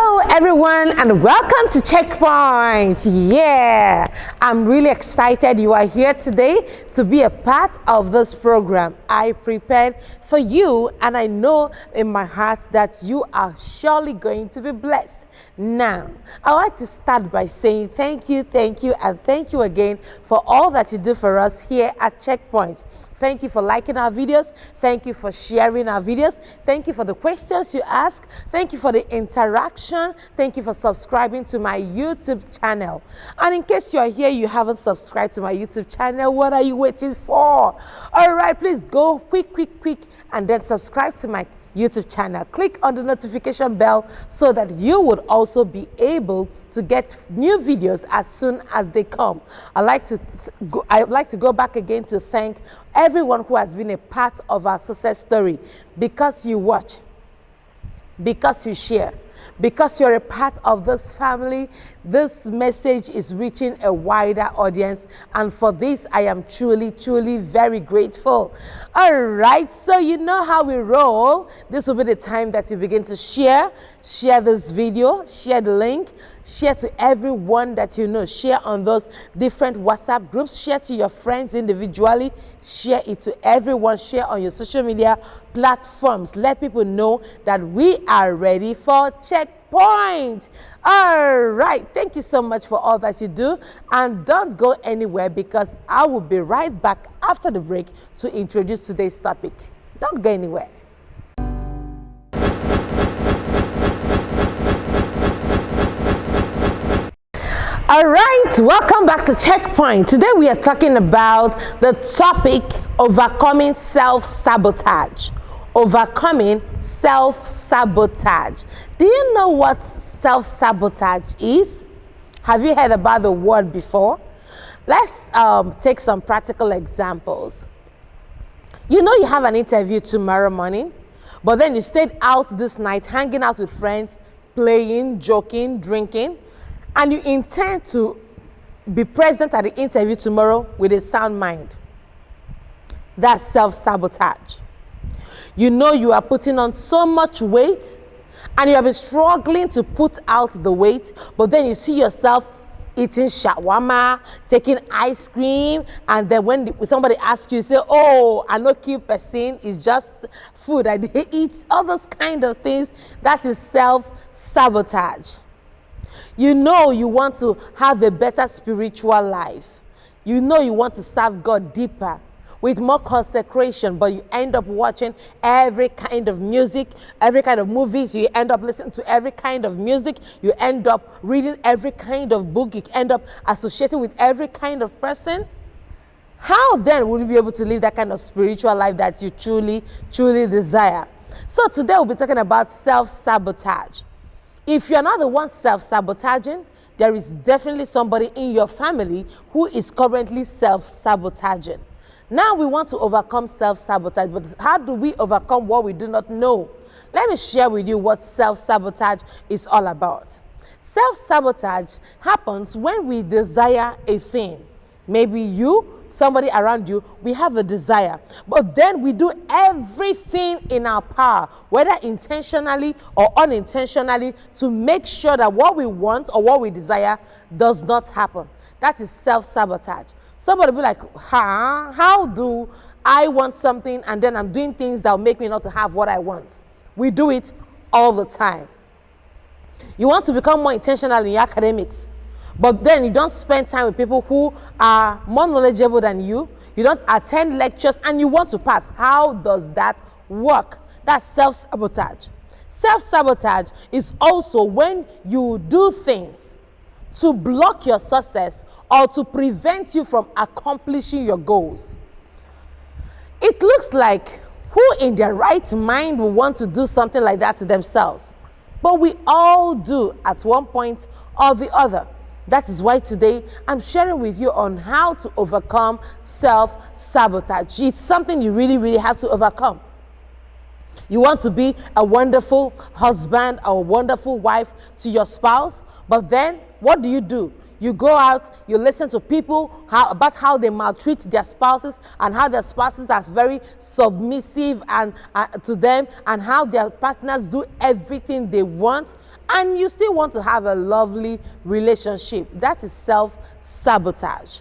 Hello everyone and welcome to Checkpoint. Yeah, I'm really excited you are here today to be a part of this program. I prepared for you and I know in my heart that you are surely going to be blessed. Now, I'd like to start by saying thank you, and thank you again for all that you do for us here at Checkpoint. Thank you for liking our videos. Thank you for sharing our videos. Thank you for the questions you ask. Thank you for the interaction. Thank you for subscribing to my YouTube channel. And in case you are here, you haven't subscribed to my YouTube channel, what are you waiting for? All right, please go quick, and then subscribe to my YouTube channel. Click on the notification bell so that you would also be able to get new videos as soon as they come. I'd like to go back again to thank everyone who has been a part of our success story, because you watch, because you share, because you're a part of this family. This message is reaching a wider audience, and for this I am truly very grateful. All right, so you know how we roll. This will be the time that you begin to share this video, share the link, share to everyone that you know, share on those different WhatsApp groups, share to your friends individually, share it to everyone, share on your social media platforms. Let people know that we are ready for Checkpoint. All right, thank you so much for all that you do, and don't go anywhere because I will be right back after the break to introduce today's topic. Don't go anywhere. All right, welcome back to Checkpoint. Today we are talking about the topic overcoming self-sabotage. Overcoming self-sabotage. Do you know what self-sabotage is? Have you heard about the word before? Let's take some practical examples. You know you have an interview tomorrow morning, but then you stayed out this night hanging out with friends, playing, joking, drinking, and you intend to be present at the interview tomorrow with a sound mind. That's self-sabotage. You know you are putting on so much weight and you have been struggling to put out the weight, but then you see yourself eating shawarma, taking ice cream, and then when somebody asks you, you say, oh, I no keep person, it's just food I eat, all those kind of things. That is self-sabotage. You know you want to have a better spiritual life. You know you want to serve God deeper with more consecration, but you end up watching every kind of music, every kind of movies. You end up listening to every kind of music. You end up reading every kind of book. You end up associating with every kind of person. How then will you be able to live that kind of spiritual life that you truly desire? So today we'll be talking about self-sabotage. If you're not the one self-sabotaging, there is definitely somebody in your family who is currently self-sabotaging. Now we want to overcome self-sabotage, but how do we overcome what we do not know? Let me share with you what self-sabotage is all about. Self-sabotage happens when we desire a thing. Maybe you, somebody around you, we have a desire, but then we do everything in our power, whether intentionally or unintentionally, to make sure that what we want or what we desire does not happen. That is self-sabotage. Somebody will be like, how do I want something and then I'm doing things that will make me not to have what I want? We do it all the time. You want to become more intentional in your academics, but then you don't spend time with people who are more knowledgeable than you. You don't attend lectures and you want to pass. How does that work? That's self-sabotage. Self-sabotage is also when you do things to block your success or to prevent you from accomplishing your goals. It looks like who in their right mind will want to do something like that to themselves? But we all do at one point or the other. That is why today I'm sharing with you on how to overcome self-sabotage. It's something you really have to overcome. You want to be a wonderful husband or a wonderful wife to your spouse, but then what do? You go out, you listen to people about how they maltreat their spouses and how their spouses are very submissive and to them, and how their partners do everything they want, and you still want to have a lovely relationship. That is self-sabotage.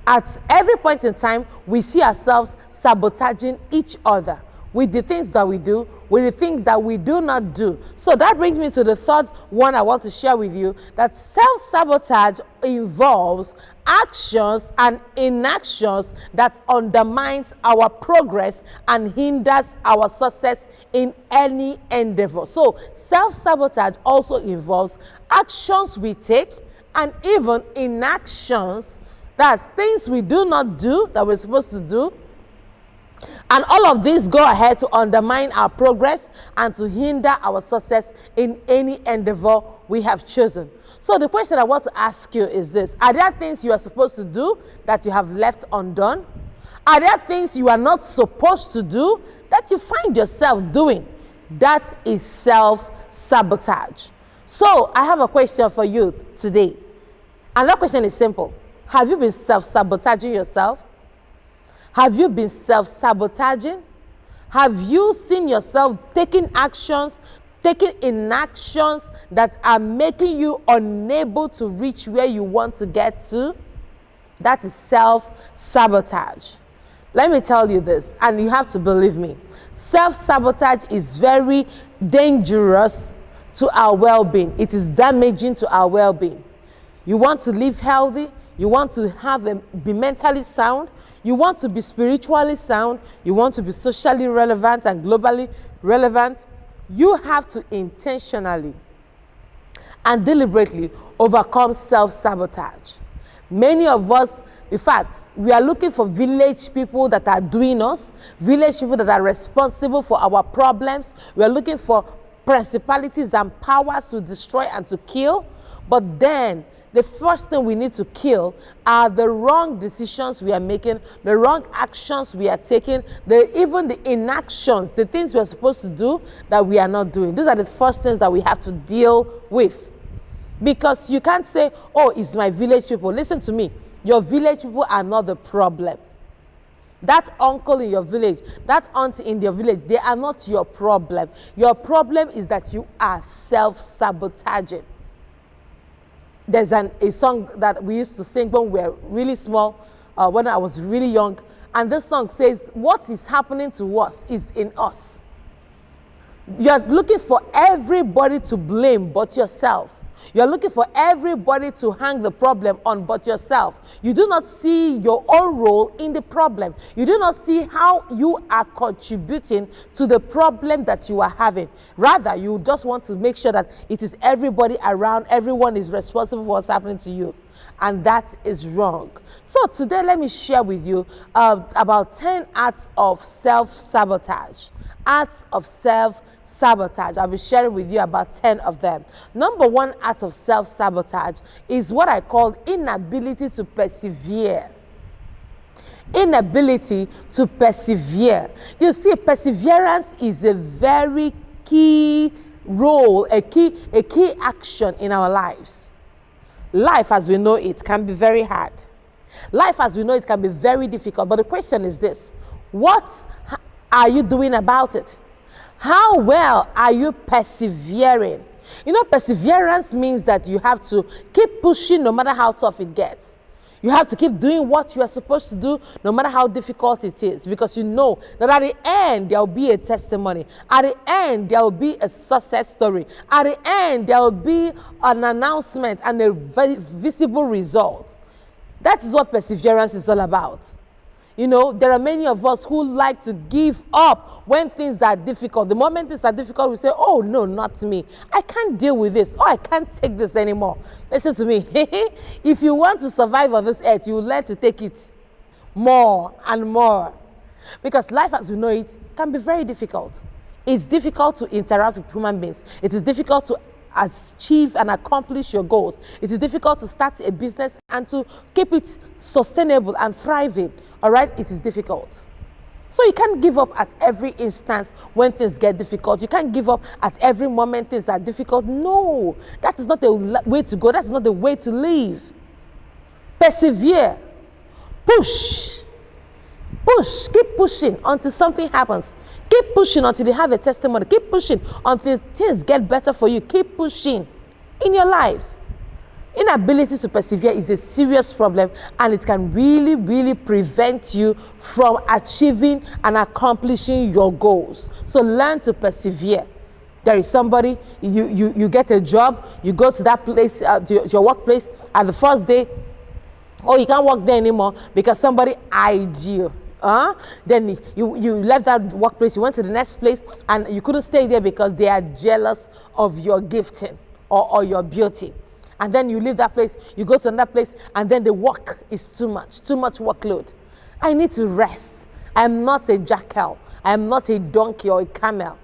At every point in time, we see ourselves sabotaging each other with the things that we do, with the things that we do not do. So that brings me to the third one I want to share with you, that self-sabotage involves actions and inactions that undermines our progress and hinders our success in any endeavor. So self-sabotage also involves actions we take and even inactions, that's things we do not do that we're supposed to do. And all of these go ahead to undermine our progress and to hinder our success in any endeavor we have chosen. So the question I want to ask you is this: are there things you are supposed to do that you have left undone? Are there things you are not supposed to do that you find yourself doing? That is self-sabotage. So I have a question for you today. And that question is simple. Have you been self-sabotaging yourself? Have you been self-sabotaging? Have you seen yourself taking actions, taking inactions that are making you unable to reach where you want to get to? That is self-sabotage. Let me tell you this, and you have to believe me. Self-sabotage is very dangerous to our well-being. It is damaging to our well-being. You want to live healthy, you want to be mentally sound, you want to be spiritually sound, you want to be socially relevant and globally relevant, you have to intentionally and deliberately overcome self-sabotage. Many of us, in fact, we are looking for village people that are doing us, village people that are responsible for our problems. We are looking for principalities and powers to destroy and to kill. But then, the first thing we need to kill are the wrong decisions we are making, the wrong actions we are taking, even the inactions, the things we are supposed to do that we are not doing. These are the first things that we have to deal with. Because you can't say, oh, it's my village people. Listen to me. Your village people are not the problem. That uncle in your village, that aunt in your village, they are not your problem. Your problem is that you are self-sabotaging. There's a song that we used to sing when we were really small, when I was really young. And this song says, what is happening to us is in us. You're looking for everybody to blame but yourself. You're looking for everybody to hang the problem on but yourself. You do not see your own role in the problem. You do not see how you are contributing to the problem that you are having. Rather, you just want to make sure that it is everybody around, everyone is responsible for what's happening to you. And that is wrong. So today, let me share with you about 10 acts of self-sabotage. Acts of self-sabotage. I'll be sharing with you about 10 of them. Number one act of self-sabotage is what I call inability to persevere. Inability to persevere. You see, perseverance is a very key role, a key action in our lives. Life as we know it can be very hard. Life as we know it can be very difficult. But the question is this: what are you doing about it? How well are you persevering? You know, perseverance means that you have to keep pushing no matter how tough it gets. You have to keep doing what you are supposed to do no matter how difficult it is, because you know that at the end there will be a testimony. At the end there will be a success story. At the end there will be an announcement and a very visible result. That is what perseverance is all about. You know, there are many of us who like to give up when things are difficult. The moment things are difficult, we say, oh, no, not me. I can't deal with this. Oh, I can't take this anymore. Listen to me. If you want to survive on this earth, you will learn to take it more and more. Because life as we know it can be very difficult. It's difficult to interact with human beings. It is difficult to achieve and accomplish your goals. It is difficult to start a business and to keep it sustainable and thriving. All right, it is difficult. So you can't give up at every instance when things get difficult. You can't give up at every moment things are difficult. No, that is not the way to go. That's not the way to live. Persevere. Push. Push. Keep pushing until something happens. Keep pushing until you have a testimony. Keep pushing until things get better for you. Keep pushing in your life. Inability to persevere is a serious problem, and it can really, really prevent you from achieving and accomplishing your goals. So learn to persevere. There is somebody, you get a job, you go to that place, to your workplace, at the first day, you can't work there anymore because somebody eyed you. Then you left that workplace, you went to the next place, and you couldn't stay there because they are jealous of your gifting or your beauty. And then you leave that place, you go to another place, and then the work is too much workload. I need to rest. I am not a jackal. I am not a donkey or a camel.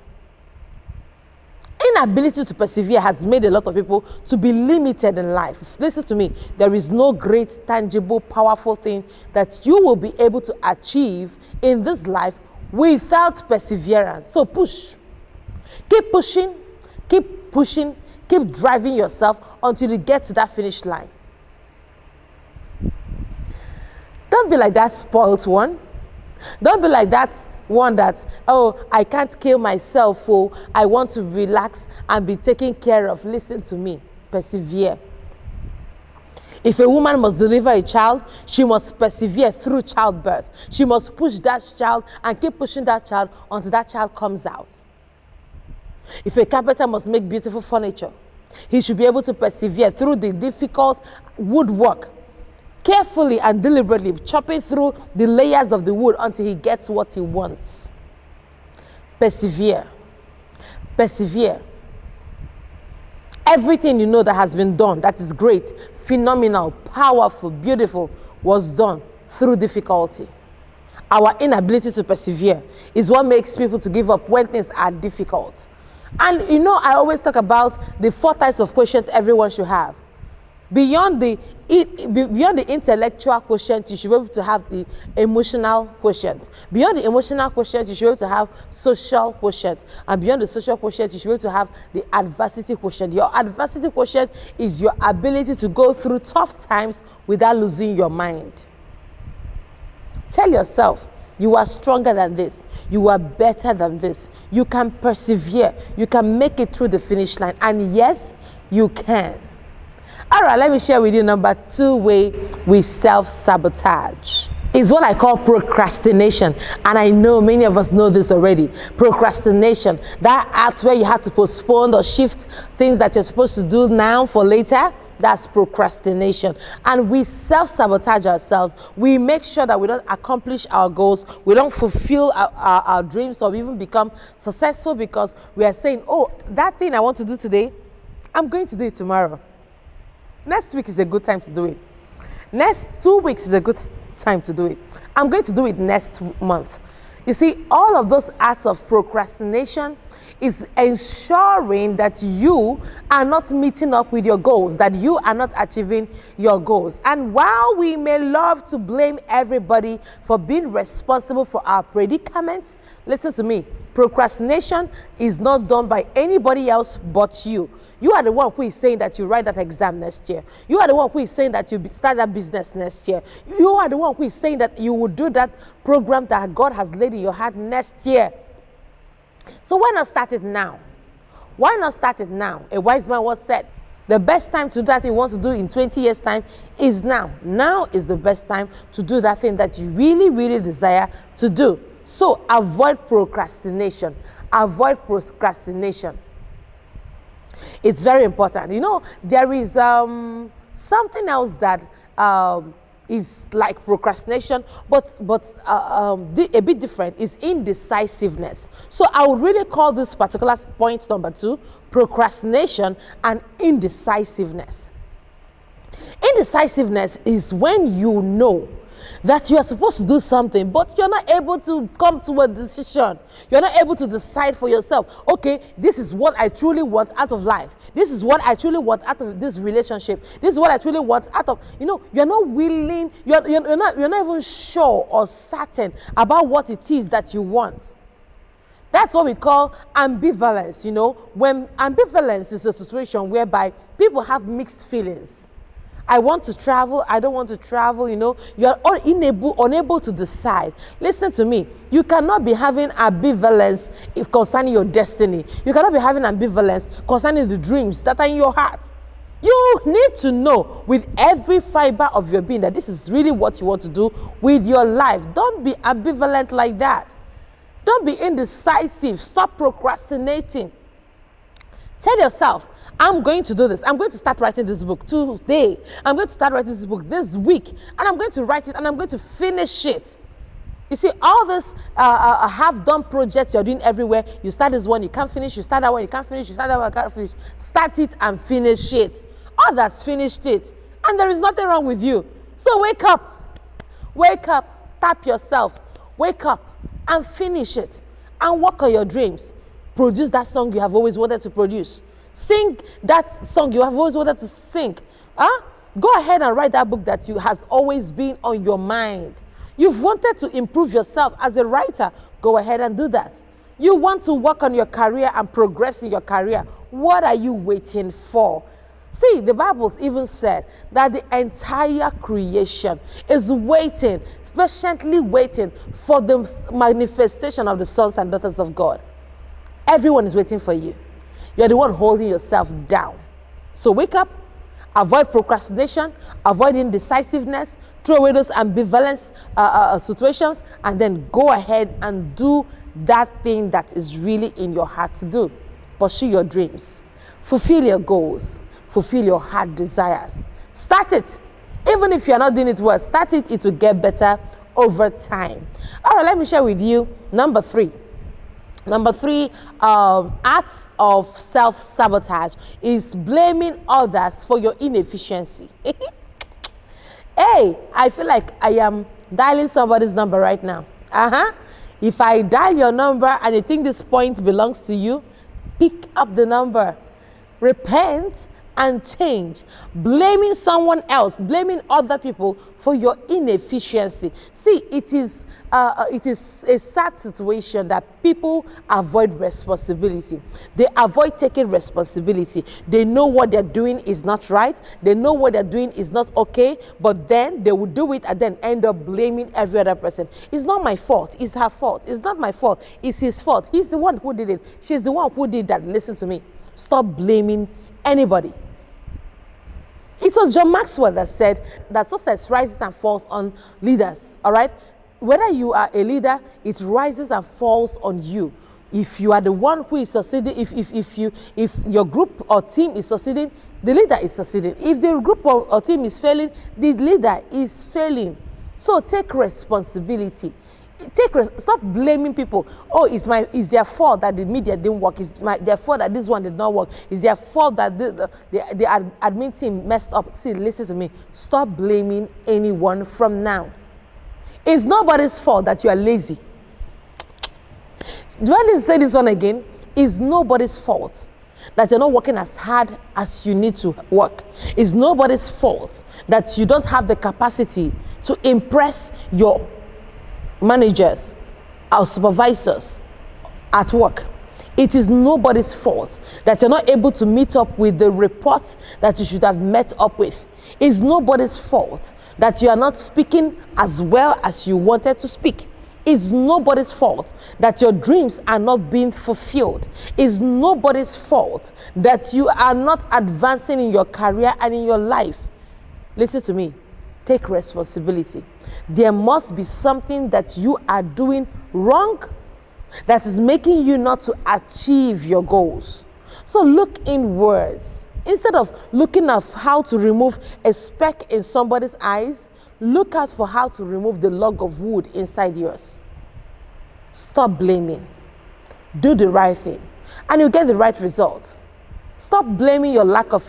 Inability to persevere has made a lot of people to be limited in life. Listen to me. There is no great, tangible, powerful thing that you will be able to achieve in this life without perseverance. So push. Keep pushing. Keep pushing. Keep driving yourself until you get to that finish line. Don't be like that spoiled one. Don't be like that one that, I can't kill myself, I want to relax and be taken care of. Listen to me. Persevere. If a woman must deliver a child, she must persevere through childbirth. She must push that child and keep pushing that child until that child comes out. If a carpenter must make beautiful furniture, he should be able to persevere through the difficult woodwork, carefully and deliberately chopping through the layers of the wood until he gets what he wants. Persevere. Persevere. Everything you know that has been done, that is great, phenomenal, powerful, beautiful, was done through difficulty. Our inability to persevere is what makes people to give up when things are difficult. And I always talk about the 4 types of questions everyone should have. Beyond the intellectual quotient, you should be able to have the emotional quotient. Beyond the emotional quotient, you should be able to have social quotient. And beyond the social quotient, you should be able to have the adversity quotient. Your adversity quotient is your ability to go through tough times without losing your mind. Tell yourself, you are stronger than this. You are better than this. You can persevere. You can make it through the finish line. And yes, you can. All right, let me share with you number 2 way we self-sabotage. Is what I call procrastination. And I know many of us know this already. Procrastination, that act where you have to postpone or shift things that you're supposed to do now for later. That's procrastination. And we self-sabotage ourselves. We make sure that we don't accomplish our goals. We don't fulfill our dreams or even become successful because we are saying, that thing I want to do today, I'm going to do it tomorrow. Next week is a good time to do it. Next 2 weeks is a good time to do it. I'm going to do it next month. You see, all of those acts of procrastination is ensuring that you are not meeting up with your goals, that you are not achieving your goals. And while we may love to blame everybody for being responsible for our predicament, listen to me, procrastination is not done by anybody else but you. You are the one who is saying that you write that exam next year. You are the one who is saying that you start that business next year. You are the one who is saying that you will do that program that God has laid in your heart next year. So why not start it now? Why not start it now? A wise man once said, the best time to do that thing you want to do in 20 years' time is now. Now is the best time to do that thing that you really, really desire to do. So avoid procrastination. Avoid procrastination. It's very important. There is something else that is like procrastination, but a bit different, is indecisiveness. So I would really call this particular point number 2, procrastination and indecisiveness. Indecisiveness is when you know that you are supposed to do something, but you're not able to come to a decision. You're not able to decide for yourself, okay, this is what I truly want out of life. This is what I truly want out of this relationship. This is what I truly want out of, you're not willing, you're not even sure or certain about what it is that you want. That's what we call ambivalence, When ambivalence is a situation whereby people have mixed feelings. I want to travel, I don't want to travel, you know. You are unable to decide. Listen to me. You cannot be having ambivalence concerning your destiny. You cannot be having ambivalence concerning the dreams that are in your heart. You need to know with every fiber of your being that this is really what you want to do with your life. Don't be ambivalent like that. Don't be indecisive. Stop procrastinating. Tell yourself, I'm going to do this. I'm going to start writing this book today. I'm going to start writing this book this week. And I'm going to write it and I'm going to finish it. You see, all this half-done projects you're doing everywhere. You start this one, you can't finish. You start that one, you can't finish. You start that one, you can't finish. Start it and finish it. Others finished it. And there is nothing wrong with you. So wake up. Wake up. Tap yourself. Wake up and finish it. And work on your dreams. Produce that song you have always wanted to produce. Sing that song you have always wanted to sing. Go ahead and write that book that has always been on your mind. You've wanted to improve yourself as a writer. Go ahead and do that. You want to work on your career and progress in your career. What are you waiting for? See, the Bible even said that the entire creation is waiting, patiently waiting for the manifestation of the sons and daughters of God. Everyone is waiting for you. You're the one holding yourself down. So wake up, avoid procrastination, avoid indecisiveness, throw away those ambivalence situations, and then go ahead and do that thing that is really in your heart to do. Pursue your dreams. Fulfill your goals. Fulfill your heart desires. Start it. Even if you're not doing it well, start it. It will get better over time. All right, let me share with you number 3. Number 3, acts of self-sabotage is blaming others for your inefficiency. Hey, I feel like I am dialing somebody's number right now. If I dial your number and you think this point belongs to you, pick up the number. Repent and change. Blaming someone else, blaming other people for your inefficiency. See, it is a sad situation that people avoid responsibility. They avoid taking responsibility. They know what they're doing is not right. They know what they're doing is not okay, but then they will do it and then end up blaming every other person. It's not my fault. It's her fault. It's not my fault. It's his fault. He's the one who did it. She's the one who did that. Listen to me. Stop blaming anybody. It was John Maxwell that said that success rises and falls on leaders, all right? Whether you are a leader, it rises and falls on you. If you are the one who is succeeding, if your group or team is succeeding, the leader is succeeding. If the group or team is failing, the leader is failing. So take responsibility. Stop blaming people. Oh, it's their fault that the media didn't work. It's their fault that this one did not work. It's their fault that the admin team messed up. See, listen to me. Stop blaming anyone from now. It's nobody's fault that you are lazy. Do I need to say this one again? It's nobody's fault that you're not working as hard as you need to work. It's nobody's fault that you don't have the capacity to impress your managers, our supervisors at work. It is nobody's fault that you're not able to meet up with the report that you should have met up with. It's nobody's fault that you are not speaking as well as you wanted to speak. It's nobody's fault that your dreams are not being fulfilled. It's nobody's fault that you are not advancing in your career and in your life. Listen to me. Take responsibility. There must be something that you are doing wrong that is making you not to achieve your goals. So look inwards. Instead of looking at how to remove a speck in somebody's eyes, look out for how to remove the log of wood inside yours. Stop blaming. Do the right thing, and you'll get the right result. Stop blaming your lack of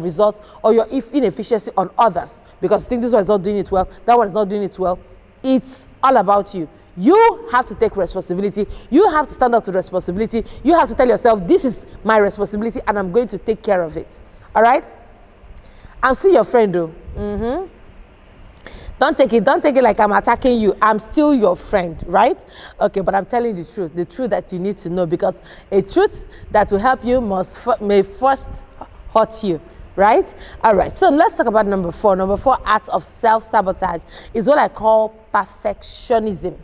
results or your inefficiency on others because you think this one is not doing it well, that one is not doing it well. It's all about you. You have to take responsibility. You have to stand up to responsibility. You have to tell yourself, this is my responsibility and I'm going to take care of it. All right? I'm still your friend though. Don't take it like I'm attacking you. I'm still your friend, right? Okay, but I'm telling the truth that you need to know, because a truth that will help you may first hurt you, right? All right, so let's talk about number 4. Number 4 act of self-sabotage is what I call perfectionism.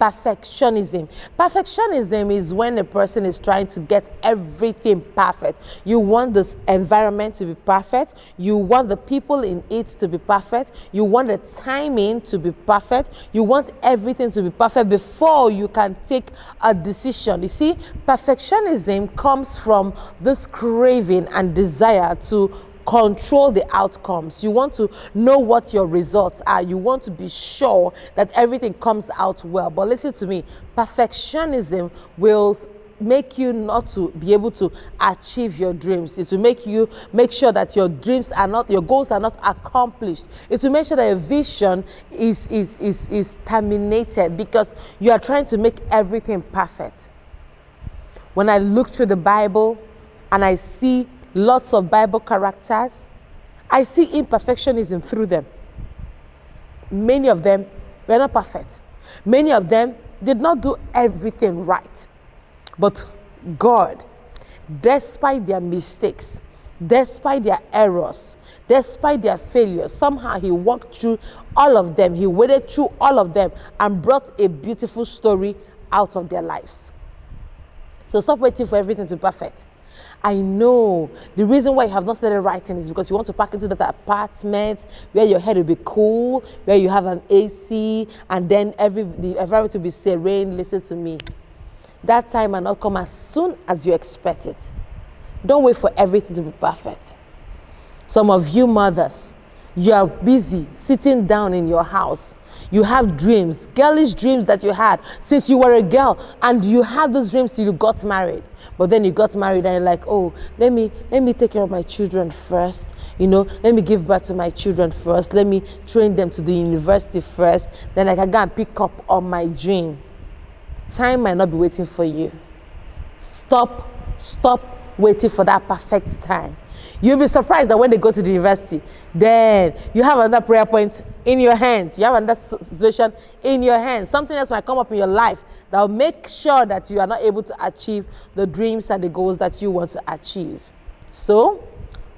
Perfectionism. Perfectionism is when a person is trying to get everything perfect. You want this environment to be perfect. You want the people in it to be perfect. You want the timing to be perfect. You want everything to be perfect before you can take a decision. You see, perfectionism comes from this craving and desire to control the outcomes. You want to know what your results are. You want to be sure that everything comes out well. But listen to me, perfectionism will make you not to be able to achieve your dreams. It will make you make sure that your dreams are not, your goals are not accomplished. It will make sure that your vision is terminated because you are trying to make everything perfect. When I look through the Bible and I see lots of Bible characters, I see imperfectionism through them. Many of them were not perfect. Many of them did not do everything right. But God, despite their mistakes, despite their errors, despite their failures, somehow He walked through all of them. He waded through all of them and brought a beautiful story out of their lives. So stop waiting for everything to be perfect. I know the reason why you have not started writing is because you want to pack into that apartment where your head will be cool, where you have an AC, and then the environment will be serene. Listen to me. That time will not come as soon as you expect it. Don't wait for everything to be perfect. Some of you mothers, you are busy sitting down in your house. You have dreams, girlish dreams that you had since you were a girl, and you had those dreams till you got married. But then you got married and you're like, oh, let me take care of my children first. You know, let me give birth to my children first. Let me train them to the university first. Then I can go and pick up on my dream. Time might not be waiting for you. Stop waiting for that perfect time. You'll be surprised that when they go to the university, then you have another prayer point in your hands. You have another situation in your hands. Something else might come up in your life that will make sure that you are not able to achieve the dreams and the goals that you want to achieve. So,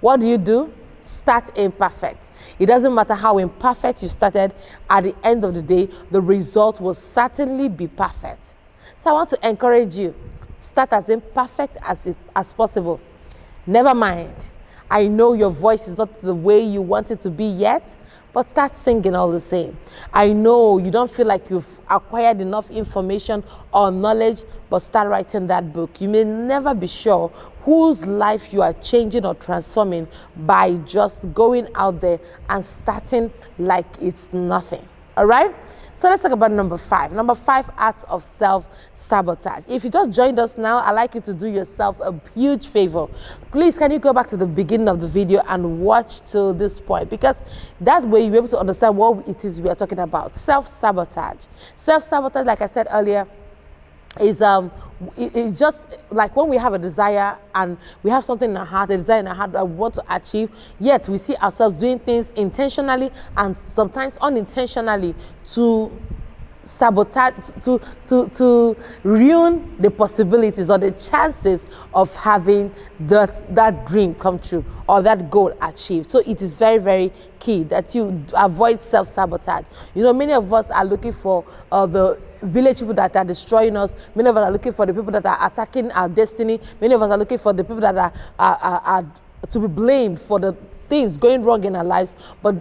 what do? Start imperfect. It doesn't matter how imperfect you started, at the end of the day, the result will certainly be perfect. So I want to encourage you, start as imperfect as possible. Never mind, I know your voice is not the way you want it to be yet, but start singing all the same. I know you don't feel like you've acquired enough information or knowledge, but start writing that book. You may never be sure whose life you are changing or transforming by just going out there and starting like it's nothing. All right? So let's talk about number 5. Number 5, acts of self-sabotage. If you just joined us now, I'd like you to do yourself a huge favor. Please, can you go back to the beginning of the video and watch till this point? Because that way you'll be able to understand what it is we are talking about. Self-sabotage. Self-sabotage, like I said earlier, is it's just like when we have a desire and we have something in our heart, a desire in our heart that we want to achieve, yet we see ourselves doing things intentionally and sometimes unintentionally to sabotage, to ruin the possibilities or the chances of having that dream come true or that goal achieved. So it is very, very key that you avoid self-sabotage. You know, many of us are looking for the village people that are destroying us. Many of us are looking for the people that are attacking our destiny. Many of us are looking for the people that are to be blamed for the things going wrong in our lives. But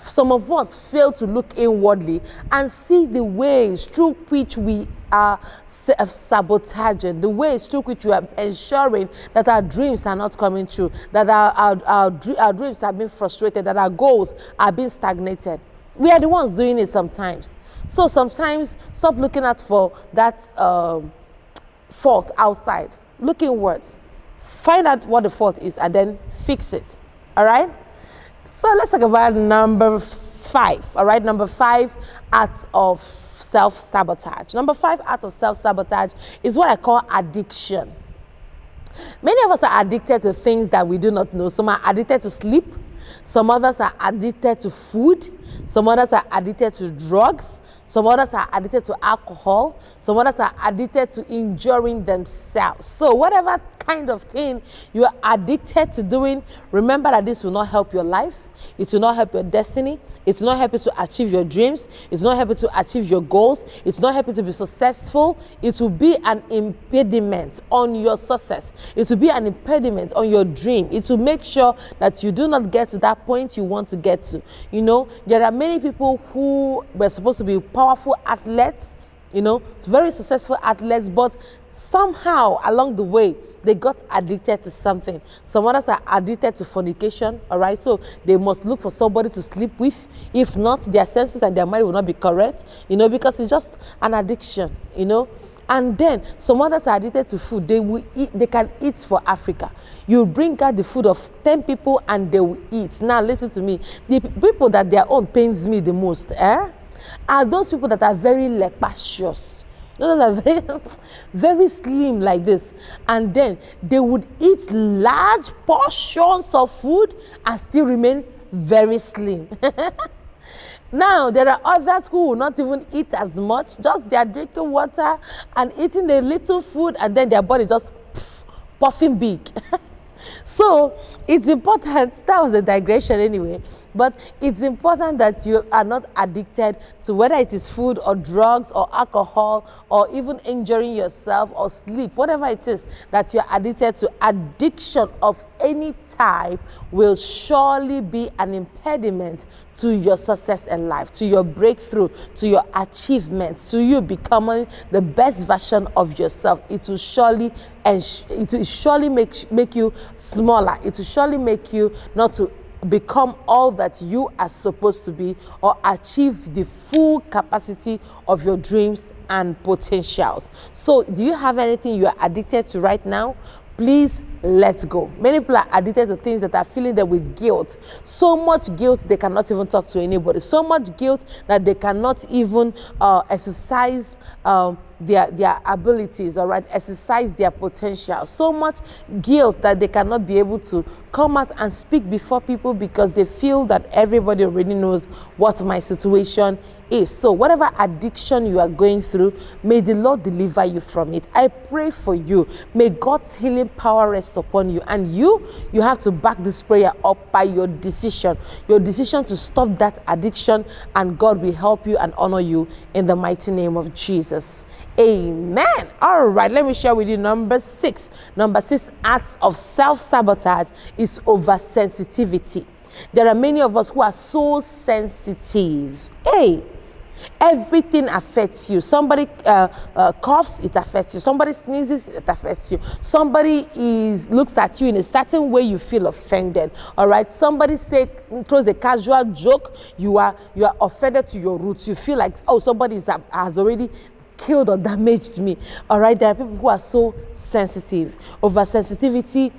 some of us fail to look inwardly and see the ways through which we are sabotaging, the ways through which we are ensuring that our dreams are not coming true, that our dreams are being frustrated, that our goals are being stagnated. We are the ones doing it sometimes. So sometimes stop looking at for that fault outside. Look inwards. Find out what the fault is and then fix it. All right? So let's talk about number 5. All right? Number 5, acts of self-sabotage. Number 5, act of self-sabotage is what I call addiction. Many of us are addicted to things that we do not know. Some are addicted to sleep. Some others are addicted to food. Some others are addicted to drugs. Some others are addicted to alcohol. Some others are addicted to injuring themselves. So whatever kind of thing you are addicted to doing, remember that this will not help your life. It will not help your destiny. It will not help you to achieve your dreams. It will not help you to achieve your goals. It will not help you to be successful. It will be an impediment on your success. It will be an impediment on your dream. It will make sure that you do not get to that point you want to get to. You know, there are many people who were supposed to be powerful athletes, you know, very successful athletes, but somehow along the way, they got addicted to something. Some others are addicted to fornication, all right? So they must look for somebody to sleep with. If not, their senses and their mind will not be correct, you know, because it's just an addiction, you know? And then some others are addicted to food. They will eat, they can eat for Africa. You bring out the food of 10 people and they will eat. Now listen to me. The people that their own pains me the most, are those people that are very lepacious. Those are very, very slim like this. And then they would eat large portions of food and still remain very slim. Now, there are others who will not even eat as much. Just they are drinking water and eating a little food, and then their body just puffing big. So it's important, that was a digression anyway, but it's important that you are not addicted to whether it is food or drugs or alcohol or even injuring yourself or sleep, whatever it is that you're addicted to. Addiction of any type will surely be an impediment to your success in life, to your breakthrough, to your achievements, to you becoming the best version of yourself. It will surely make you smaller. It will surely make you not to become all that you are supposed to be or achieve the full capacity of your dreams and potentials. So do you have anything you are addicted to right now? Please let go. Many people are addicted to things that are filling them with guilt. So much guilt they cannot even talk to anybody. So much guilt that they cannot even exercise their abilities, all right, exercise their potential. So much guilt that they cannot be able to come out and speak before people because they feel that everybody already knows what my situation is. So whatever addiction you are going through, may the Lord deliver you from it. I pray for you. May God's healing power rest upon you. And you have to back this prayer up by your decision to stop that addiction, and God will help you and honor you in the mighty name of Jesus. Amen. All right, let me share with you number 6. Number 6 acts of self-sabotage is oversensitivity. There are many of us who are so sensitive. Hey, everything affects you. Somebody coughs, it affects you. Somebody sneezes, it affects you. Somebody looks at you in a certain way, you feel offended. All right. Somebody throws a casual joke, you are offended to your roots. You feel like, oh, somebody has already killed or damaged me. All right. There are people who are so sensitive. Oversensitivity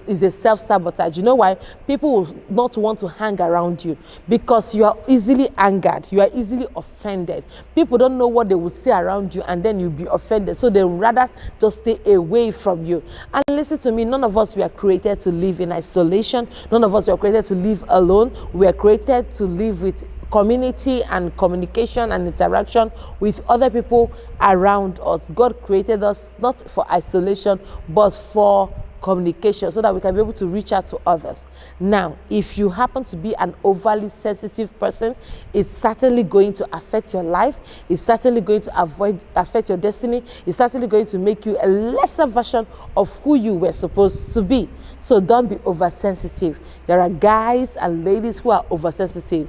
is a self-sabotage. You know why? People will not want to hang around you because you are easily angered. You are easily offended. People don't know what they will say around you, and then you'll be offended. So they would rather just stay away from you. And listen to me, none of us were created to live in isolation. None of us were created to live alone. We are created to live with community and communication and interaction with other people around us. God created us not for isolation, but for communication, so that we can be able to reach out to others. Now, if you happen to be an overly sensitive person, it's certainly going to affect your life. It's certainly going to affect your destiny. It's certainly going to make you a lesser version of who you were supposed to be. So don't be oversensitive. There are guys and ladies who are oversensitive.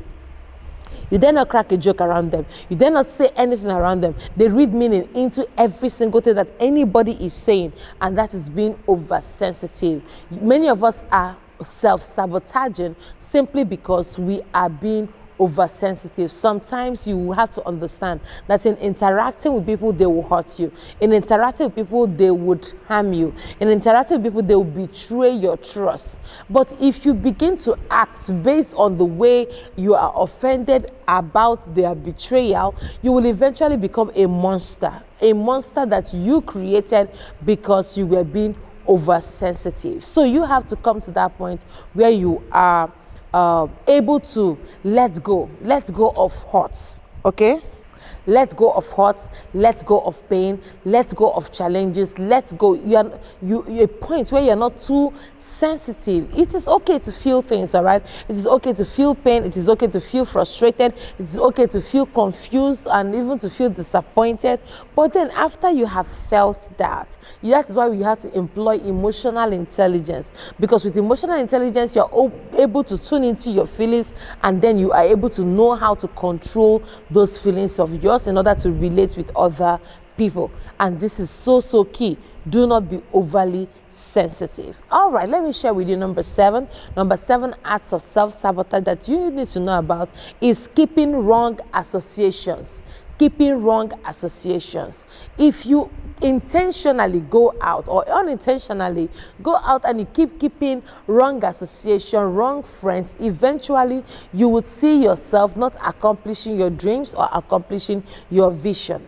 You dare not crack a joke around them. You dare not say anything around them. They read meaning into every single thing that anybody is saying, and that is being oversensitive. Many of us are self-sabotaging simply because we are being oversensitive. Sometimes you have to understand that in interacting with people, they will hurt you. In interacting with people, they would harm you. In interacting with people, they will betray your trust. But if you begin to act based on the way you are offended about their betrayal, you will eventually become a monster that you created because you were being oversensitive. So you have to come to that point where you are able to let go of hurts, okay? Let go of hurts, let go of pain, let go of challenges, let go. You're a point where you're not too sensitive. It is okay to feel things, all right? It is okay to feel pain. It is okay to feel frustrated. It is okay to feel confused and even to feel disappointed. But then after you have felt that is why you have to employ emotional intelligence, because with emotional intelligence, you're able to tune into your feelings, and then you are able to know how to control those feelings of yours in order to relate with other people. And this is so key. Do not be overly sensitive. All right, let me share with you number 7. Number 7 acts of self-sabotage that you need to know about is keeping wrong associations. Keeping wrong associations. If you intentionally go out or unintentionally go out and you keep keeping wrong association, wrong friends, eventually you would see yourself not accomplishing your dreams or accomplishing your vision.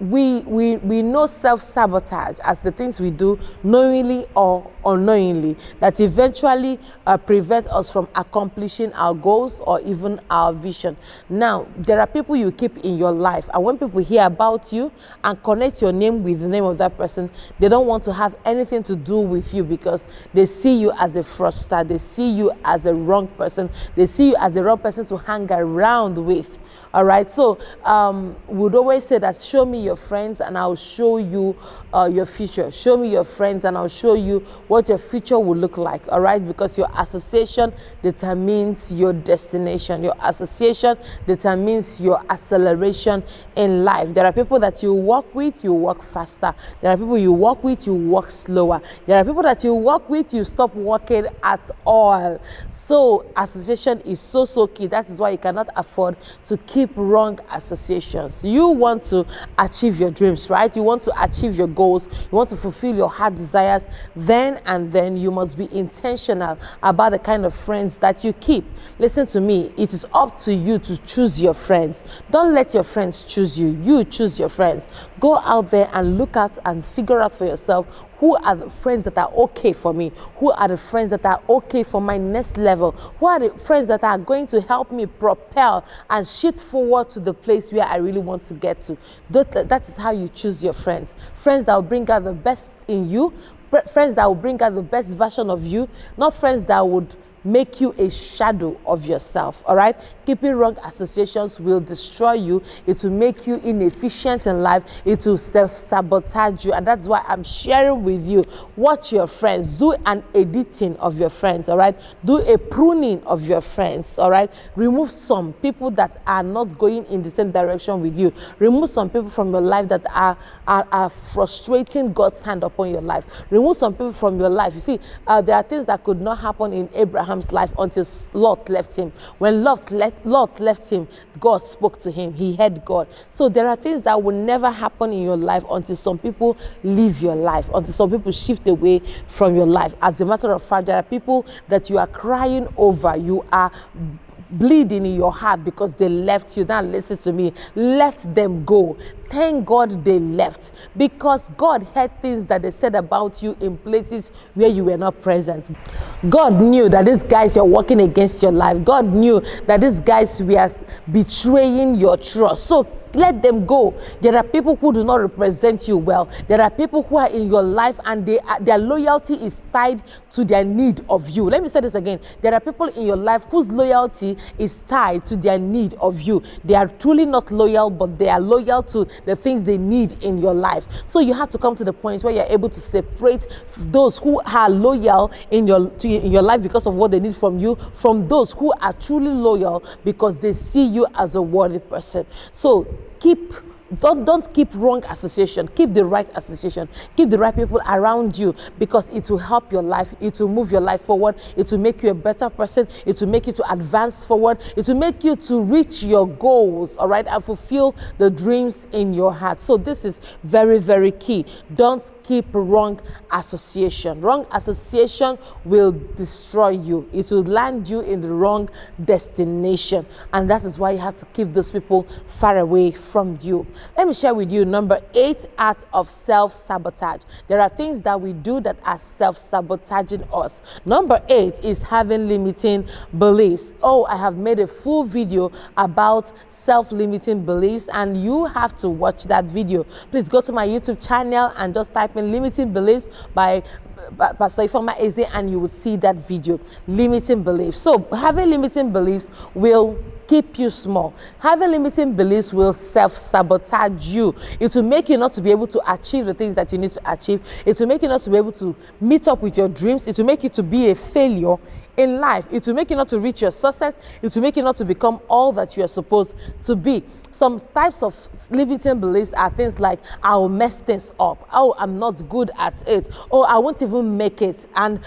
We know self-sabotage as the things we do knowingly or unknowingly that eventually prevent us from accomplishing our goals or even our vision. Now, there are people you keep in your life, and when people hear about you and connect your name with the name of that person, they don't want to have anything to do with you because they see you as a fraudster, they see you as a wrong person, they see you as a wrong person to hang around with. All right, so we'd always say that show me your friends and I'll show you your future. Show me your friends and I'll show you what your future will look like. All right, because your association determines your destination. Your association determines your acceleration in life. There are people that you walk with, you walk faster. There are people you walk with, you walk slower. There are people that you walk with, you stop walking at all. So association is so key. That is why you cannot afford to keep wrong associations. You want to achieve your dreams, right? You want to achieve your goals. You want to fulfill your heart desires. Then you must be intentional about the kind of friends that you keep. Listen to me. It is up to you to choose your friends. Don't let your friends choose you. You choose your friends. Go out there and look at and figure out for yourself who are the friends that are okay for me? Who are the friends that are okay for my next level? Who are the friends that are going to help me propel and shift forward to the place where I really want to get to? That is how you choose your friends. Friends that will bring out the best in you. Friends that will bring out the best version of you. Not friends that would make you a shadow of yourself. All right, keeping wrong associations will destroy you. It will make you inefficient in life. It will self-sabotage you, and that's why I'm sharing with you. Watch your friends. Do an editing of your friends. All right, do a pruning of your friends. All right, remove some people that are not going in the same direction with you. Remove some people from your life that are frustrating God's hand upon your life. Remove some people from your life. You see, there are things that could not happen in Abraham's life until Lot left him. When Lot left him, God spoke to him. He heard God. So there are things that will never happen in your life until some people leave your life, until some people shift away from your life. As a matter of fact, there are people that you are crying over. You are bleeding in your heart because they left you. Now listen to me. Let them go. Thank God they left, because God heard things that they said about you in places where you were not present. God knew that these guys were working against your life. God knew that these guys were betraying your trust. So let them go. There are people who do not represent you well. There are people who are in your life and their loyalty is tied to their need of you. Let me say this again. There are people in your life whose loyalty is tied to their need of you. They are truly not loyal, but they are loyal to the things they need in your life. So you have to come to the point where you're able to separate those who are loyal in your life because of what they need from you, from those who are truly loyal because they see you as a worthy person. So don't keep wrong association. Keep the right association. Keep the right people around you, because it will help your life. It will move your life forward. It will make you a better person. It will make you to advance forward. It will make you to reach your goals, all right, and fulfill the dreams in your heart. So this is very, very key. Don't keep wrong association. Wrong association will destroy you. It will land you in the wrong destination, and that is why you have to keep those people far away from you. Let me share with you number 8 art of self-sabotage. There are things that we do that are self-sabotaging us. Number 8 is having limiting beliefs. Oh, I have made a full video about self-limiting beliefs, and you have to watch that video. Please go to my YouTube channel and just type in limiting beliefs by Pastor Ifeoma Eze, and you will see that video. Limiting beliefs. So having limiting beliefs will keep you small. Having limiting beliefs will self-sabotage you. It will make you not to be able to achieve the things that you need to achieve. It will make you not to be able to meet up with your dreams. It will make you to be a failure in life. It will make you not to reach your success. It will make you not to become all that you are supposed to be. Some types of limiting beliefs are things like, I'll mess things up. Oh, I'm not good at it. Oh, I won't even make it. And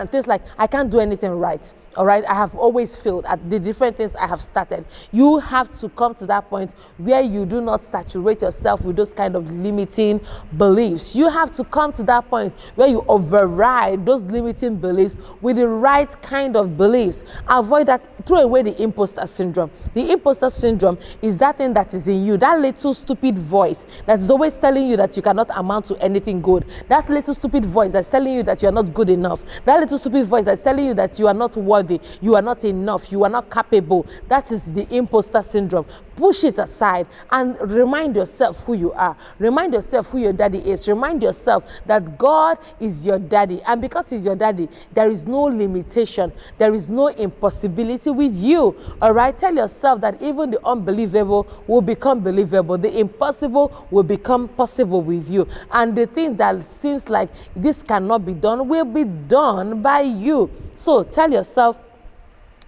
things like, I can't do anything right. All right, I have always failed at the different things I have started. You have to come to that point where you do not saturate yourself with those kind of limiting beliefs. You have to come to that point where you override those limiting beliefs with the right kind of beliefs. Avoid that. Throw away the imposter syndrome. The imposter syndrome is that thing that is in you, that little stupid voice that is always telling you that you cannot amount to anything good. That little stupid voice that's telling you that you are not good enough. That little stupid voice that's telling you that you are not worthy, you are not enough, you are not capable. That is the imposter syndrome. Push it aside and remind yourself who you are. Remind yourself who your daddy is. Remind yourself that God is your daddy, and because he's your daddy, there is no limitation, there is no impossibility with you. All right, tell yourself that even the unbelievable will become believable, the impossible will become possible with you, and the thing that seems like this cannot be done will be done by you. So tell yourself,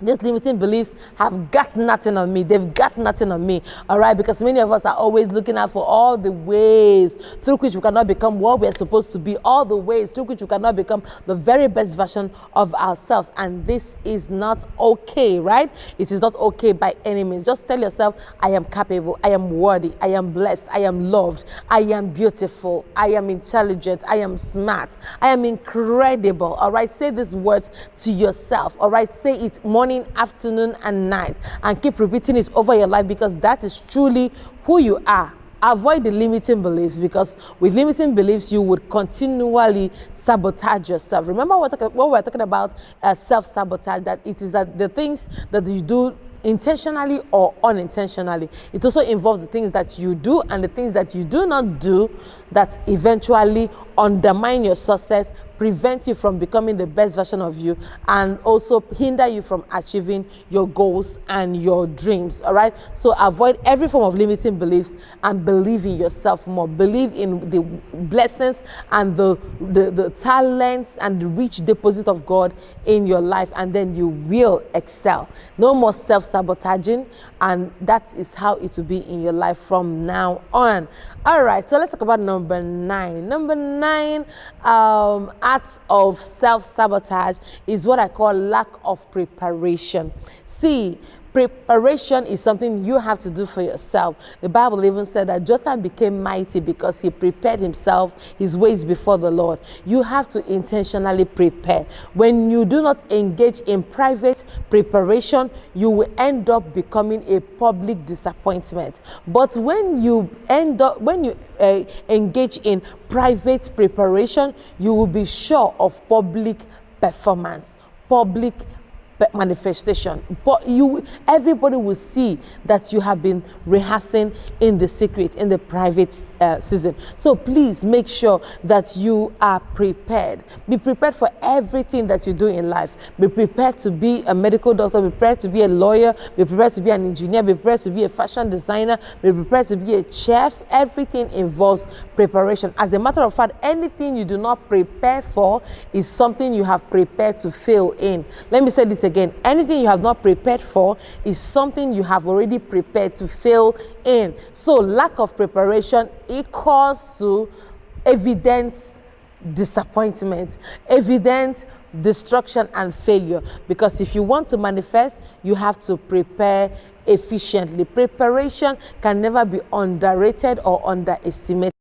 these limiting beliefs have got nothing on me. They've got nothing on me. All right, because many of us are always looking out for all the ways through which we cannot become what we're supposed to be, all the ways through which we cannot become the very best version of ourselves. And this is not okay, right? It is not okay by any means. Just tell yourself, I am capable, I am worthy, I am blessed, I am loved, I am beautiful, I am intelligent, I am smart, I am incredible. All right, say these words to yourself. All right, say it morning, afternoon, and night, and keep repeating it over your life, because that is truly who you are. Avoid the limiting beliefs, because with limiting beliefs you would continually sabotage yourself. Remember what we're talking about, self-sabotage, that it is the things that you do intentionally or unintentionally. It also involves the things that you do and the things that you do not do that eventually undermine your success, prevent you from becoming the best version of you, and also hinder you from achieving your goals and your dreams. All right, so avoid every form of limiting beliefs and believe in yourself more. Believe in the blessings and the talents and the rich deposit of God in your life, and then you will excel. No more self-sabotaging, and that is how it will be in your life from now on. All right, so let's talk about number 9. Number 9 act of self-sabotage is what I call lack of preparation. See, preparation is something you have to do for yourself. The Bible even said that Jotham became mighty because he prepared himself, his ways before the Lord. You have to intentionally prepare. When you do not engage in private preparation, you will end up becoming a public disappointment. But when you engage in private preparation, you will be sure of public performance, public manifestation. But everybody will see that you have been rehearsing in the secret, in the private season. So please make sure that you are prepared. Be prepared for everything that you do in life. Be prepared to be a medical doctor, be prepared to be a lawyer, be prepared to be an engineer, be prepared to be a fashion designer, be prepared to be a chef. Everything involves preparation. As a matter of fact, anything you do not prepare for is something you have prepared to fail in. Let me say this again. Anything you have not prepared for is something you have already prepared to fail in. So lack of preparation equals to evident disappointment, evident destruction and failure. Because if you want to manifest, you have to prepare efficiently. Preparation can never be underrated or underestimated.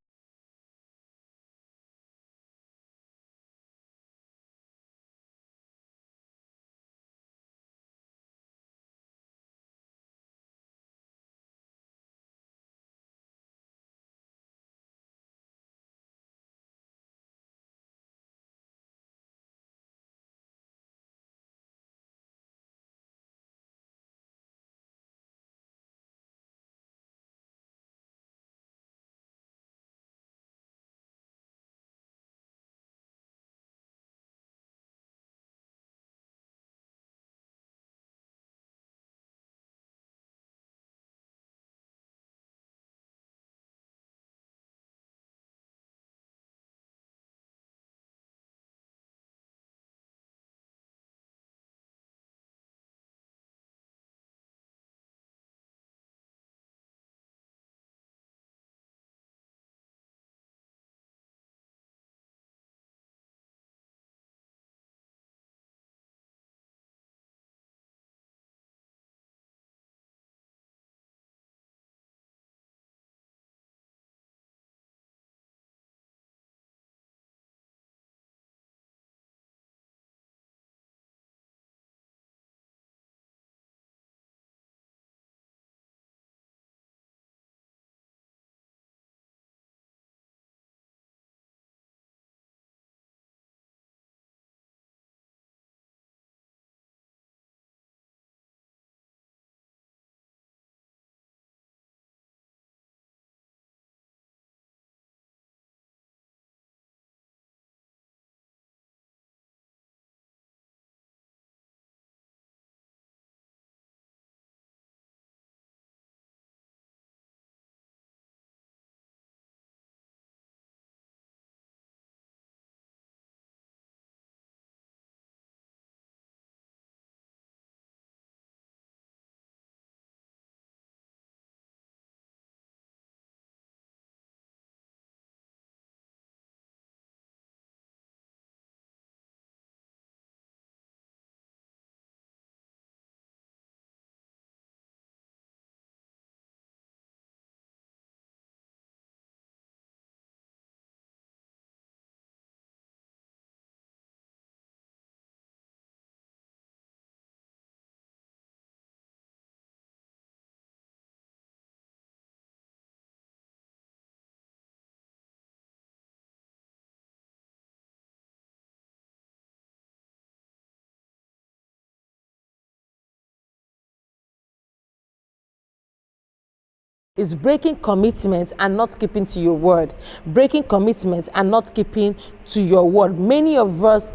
is breaking commitments and not keeping to your word. Breaking commitments and not keeping to your word. Many of us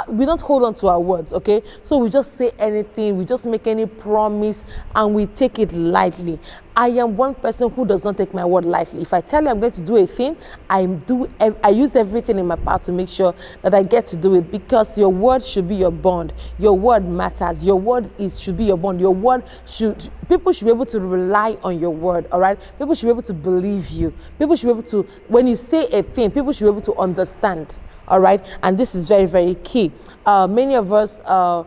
we don't hold on to our words, okay? So we just say anything, we just make any promise, and we take it lightly. I am one person who does not take my word lightly. If I tell you I'm going to do a thing, I use everything in my power to make sure that I get to do it, because your word should be your bond. Your word matters. Your word should be your bond. Your word people should be able to rely on your word, all right? People should be able to believe you. People should be able to, when you say a thing, people should be able to understand, all right? And this is very, very key. Many of us are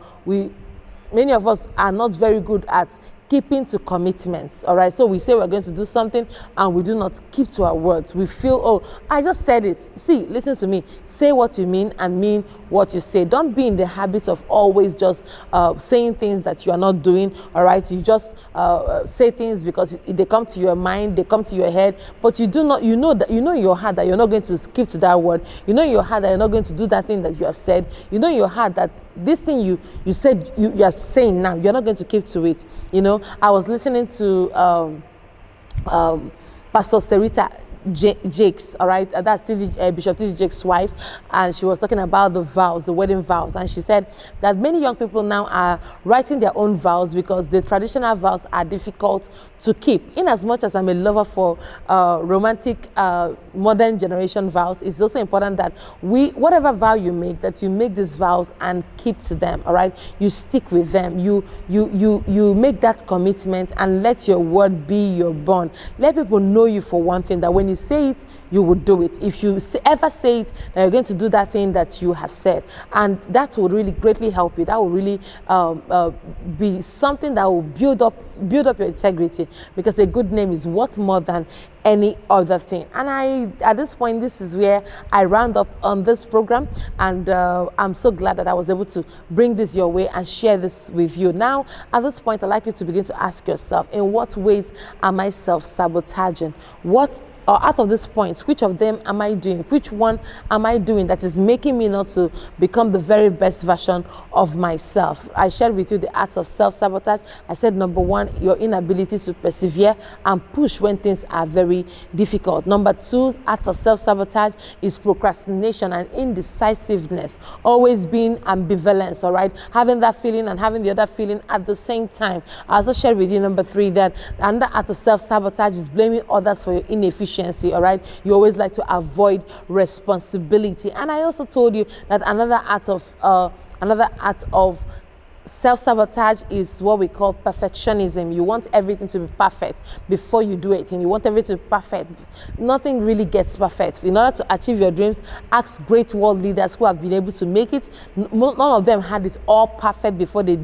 not very good at keeping to commitments, all right? So we say we're going to do something and we do not keep to our words. We feel, oh, I just said it. See, listen to me. Say what you mean and mean what you say. Don't be in the habit of always just saying things that you are not doing, all right? You just say things because they come to your mind, they come to your head, but you do not, you know in your heart that you're not going to keep to that word. You know in your heart that you're not going to do that thing that you have said. You know in your heart that this thing you said you are saying now, you're not going to keep to it, you know. I was listening to Pastor Sarita Jakes, all right, that's Bishop T.D. Jakes' wife, and she was talking about the vows, the wedding vows, and she said that many young people now are writing their own vows because the traditional vows are difficult to keep. In as much as I'm a lover for romantic modern generation vows, it's also important that whatever vow you make, that you make these vows and keep to them, all right? You stick with them. You make that commitment and let your word be your bond. Let people know you for one thing, that when you say it, you will do it. If you ever say it, that you're going to do that thing that you have said, and that will really greatly help you. That will really be something that will build up your integrity, because a good name is worth more than any other thing. And at this point, this is where I round up on this program, and I'm so glad that I was able to bring this your way and share this with you. Now, at this point, I'd like you to begin to ask yourself, in what ways am I self-sabotaging? Or out of these points, which of them am I doing? Which one am I doing that is making me not to become the very best version of myself? I shared with you the acts of self-sabotage. I said, number one, your inability to persevere and push when things are very difficult. Number two, acts of self-sabotage is procrastination and indecisiveness, always being ambivalence, all right? Having that feeling and having the other feeling at the same time. I also shared with you, number three, that another act of self-sabotage is blaming others for your inefficiency. All right, you always like to avoid responsibility. And I also told you that another act of self-sabotage is what we call perfectionism. You want everything to be perfect before you do it, and you want everything to be perfect. Nothing really gets perfect. In order to achieve your dreams, ask great world leaders who have been able to make it. None of them had it all perfect before they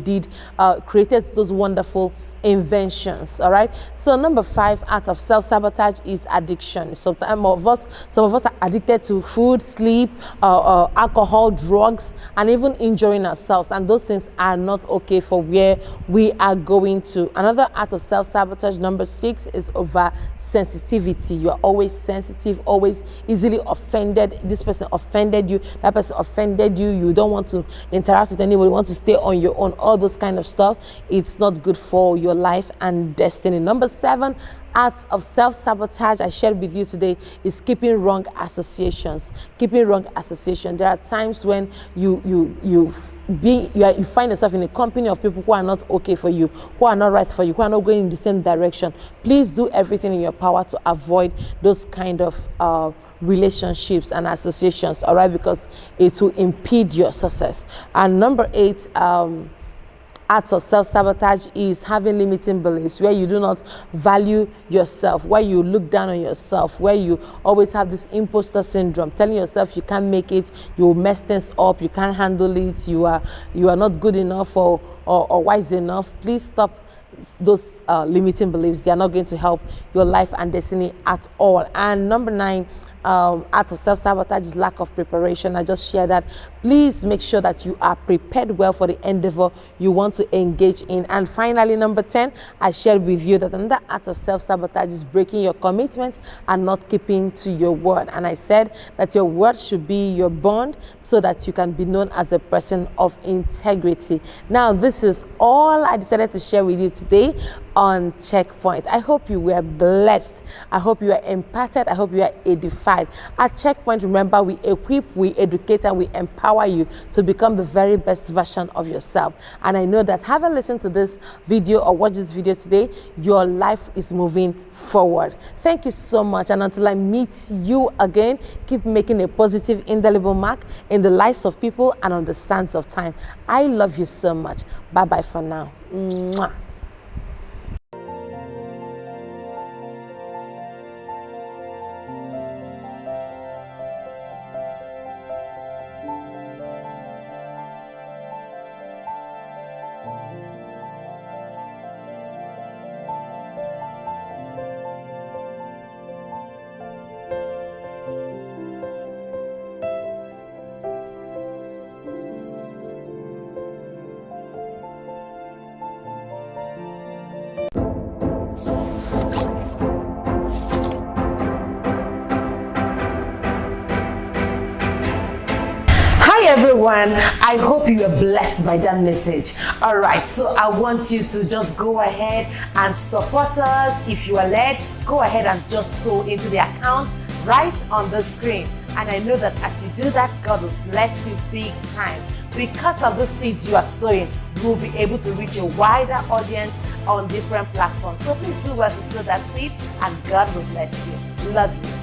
created those wonderful inventions. All right, so number five act of self-sabotage is addiction. Some of us are addicted to food, sleep, alcohol, drugs, and even injuring ourselves, and those things are not okay for where we are going to. Another act of self-sabotage, number six, is oversensitivity. You are always sensitive, always easily offended. This person offended you, that person offended you, you don't want to interact with anybody, you want to stay on your own, all those kind of stuff. It's not good for your life and destiny. Number seven act of self-sabotage I shared with you today is keeping wrong associations. Keeping wrong association. There are times when you find yourself in a company of people who are not okay for you, who are not right for you, who are not going in the same direction. Please do everything in your power to avoid those kind of relationships and associations, all right, because it will impede your success. And number eight, acts of self-sabotage is having limiting beliefs, where you do not value yourself, where you look down on yourself, where you always have this imposter syndrome, telling yourself you can't make it, you will mess things up, you can't handle it, you are not good enough or wise enough. Please stop those limiting beliefs. They are not going to help your life and destiny at all. And number nine, act of self-sabotage is lack of preparation. I just shared that. Please make sure that you are prepared well for the endeavor you want to engage in. And finally, number 10, I shared with you that another act of self-sabotage is breaking your commitment and not keeping to your word. And I said that your word should be your bond so that you can be known as a person of integrity. Now, this is all I decided to share with you today on Checkpoint. I hope you were blessed. I hope you are impacted. I hope you are edified. At Checkpoint, remember, we equip, we educate, and we empower you to become the very best version of yourself. And I know that having listened to this video or watched this video today, your life is moving forward. Thank you so much. And until I meet you again, keep making a positive, indelible mark in the lives of people and on the sands of time. I love you so much. Bye-bye for now. Mwah. Everyone, I hope you are blessed by that message. All right, so I want you to just go ahead and support us. If you are led, go ahead and just sow into the account right on the screen. And I know that as you do that, God will bless you big time. Because of the seeds you are sowing, we'll be able to reach a wider audience on different platforms. So please do well to sow that seed, and God will bless you. Love you.